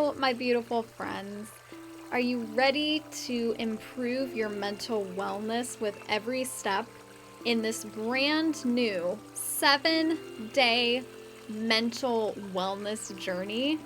Hello, my beautiful friends. Are you ready to improve your mental wellness with every step in this brand new 7-day mental wellness journey?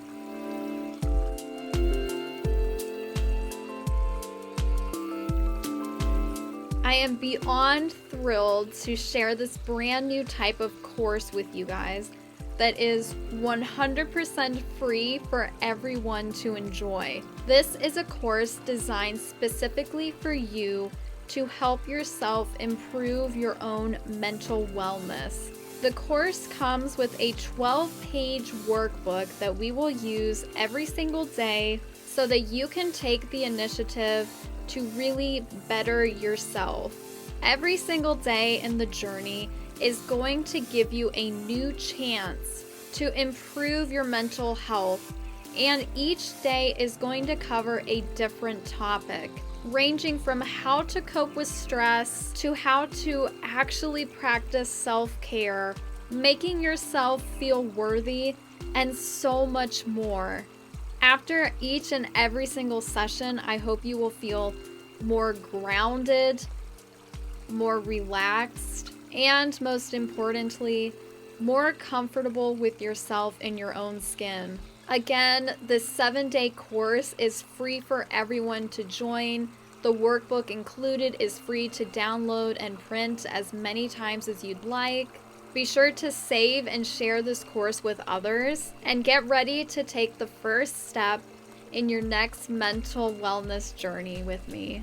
I am beyond thrilled to share this brand new type of course with you guys that is 100% free for everyone to enjoy. This is a course designed specifically for you to help yourself improve your own mental wellness. The course comes with a 12-page workbook that we will use every single day so that you can take the initiative to really better yourself. Every single day in the journey is going to give you a new chance to improve your mental health, and each day is going to cover a different topic, ranging from how to cope with stress to how to actually practice self-care, making yourself feel worthy, and so much more. After each and every single session, I hope you will feel more grounded, more relaxed, and most importantly, more comfortable with yourself in your own skin. Again, this 7-day course is free for everyone to join. The workbook included is free to download and print as many times as you'd like. Be sure to save and share this course with others, and get ready to take the first step in your next mental wellness journey with me.